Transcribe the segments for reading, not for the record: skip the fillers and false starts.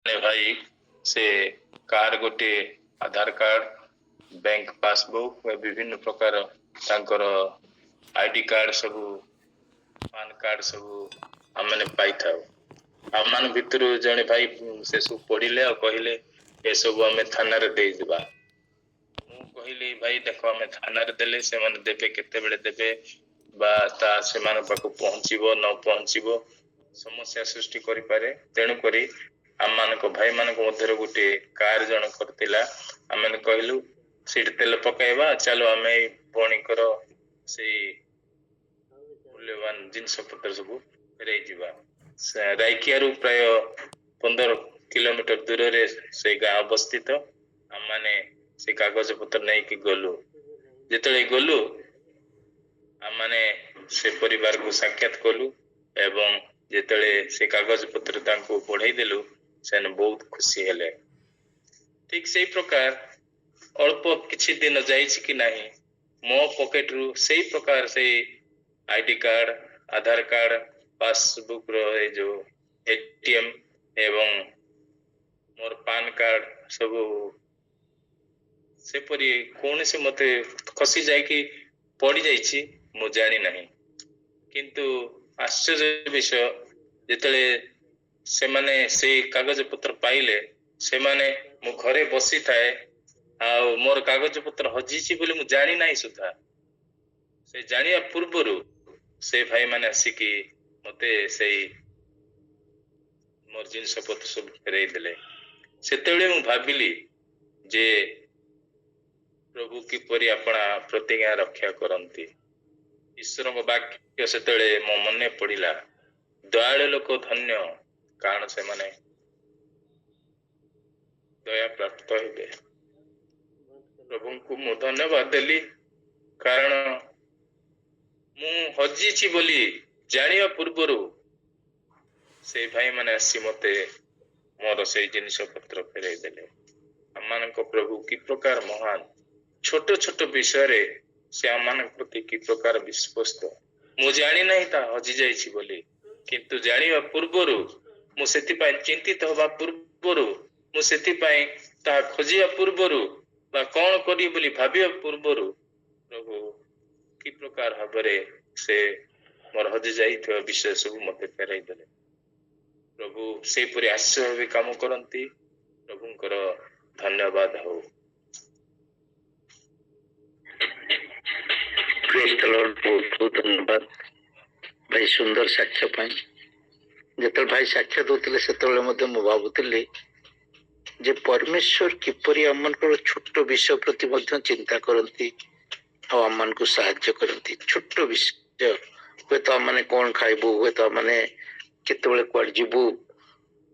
भाई से कार गोटे आधार कार्ड बैंक पासबुक विभिन्न प्रकार तांकर आईडी कार्ड सब पान कार्ड सब आम मैंने पाई था आम मान भितर जड़े भाई से सब पढ़िले और कहले ये सब आम थाना दे दिबा मु कहली भाई देख आम थाना देले से माने देबे केते बेले देबे बा ता से मान पाको पहुंचीबो न पहुंचीबो समस्या सृष्टि करि पारे तेणु करी आम मान को भाई मान को मध्य गोटे कार जन करतिला आम मैंने कहलु सीट तेल पकाइबा चलो आम भणीकर से मूल्यवान जिनस पत्र सब फेरई जीवा राइकियारू प्राय 15 किलोमीटर दूर रे से गाँ अवस्थित आम माने से कागज पत्र नहीं कि गलु जिते गलु आम माने से परिवार को साक्षात कलु एवं जिते से कागज पत्र तांको पढ़ाई देलु से बहुत खुशी हेले ठीक से प्रकार अल्प किछि दिन जाइछि कि नाही मो पॉकेट रु से प्रकार से आईडी कार्ड आधार कार्ड पासबुक रो जो एटीएम एवं मोर पान कार्ड सब से परी कौन से मते खसी जाए कि पड़ी जाइछि मु जानी नहीं किंतु आश्चर्य विषय जितले से माने से कागज पत्र पाइले से माने मु घरे बसी थाए आ मोर कागज पत्र हजिछि बोली मु जानी नाही सुधा से जानिया पूर्वरु से भाई माने आसिकी मते से मोर जिनस पत्र सब फेरई देले सेतेबेले मु भाबिली जे प्रभु किपरि अपना प्रतिज्ञा रक्षा करती ईश्वर वाक्य सेतेबेले मो मने पड़िला दयालु लोक धन्य कारण से माने दया प्राप्त हेबे प्रभु को मु धन्यवाद देली कारण मु हजिछि बोली जानिया पूर्वरु से भाई माने आसी मते मोर से जिनिस पत्र फेरई देले हम प्रभु कि प्रकार महान छोट छोट विषय रे से आम प्रति कि प्रकार विश्वस्त मु जानी नहीं ता हजि जाइछि बोली किंतु जानिया पूर्वरु मु सेति पय चिंतित होबा पूर्वरु मु सेति पय ता खोजिया पूर्वरु बा कोन करी बोली भाबिया पूर्वरु प्रभु कि प्रकार भाबरे से मोर हजि जाइथिबा विषय सब मते फेरई देले प्रभु से पूरी आश्चर्य भी काम करती प्रभुंकर धन्यवाद हो बहुत बहुत धन्यवाद भाई सुंदर साक्ष्य जो भाई साक्ष्य दूसरे से भावुली जे परमेश्वर किपरि आम छोट विषय प्रति चिंता करती आम को साहाय्य करती छोट विषय हे तो आम कौन खाइबू हे तो आम केतबेले कुआड जीवू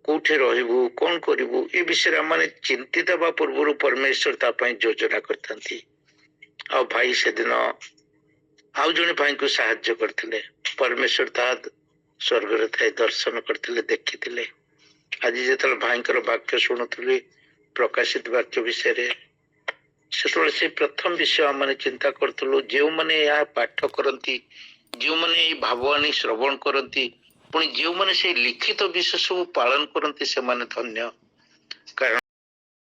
कोठे रहबू कौन करिवू ए विषय आम चिंतित बा पूर्व परमेश्वर तापाई योजना करथांती आ भाई से दिन आउ जने भाई को साहाय्य करथिले परमेश्वर ता स्वर्ग रे थाई दर्शन करथिले देखिथिले आज जेतल भाईकर वाक्य शुणुथली प्रकाशित वाक्य विषय रे से प्रथम विषय आम चिंता करथलो जे माने या पाठ करती जो माने भाववाणी श्रवण करती पुणी जो माने से लिखित विषय सब पालन करती से माने धन्य कारण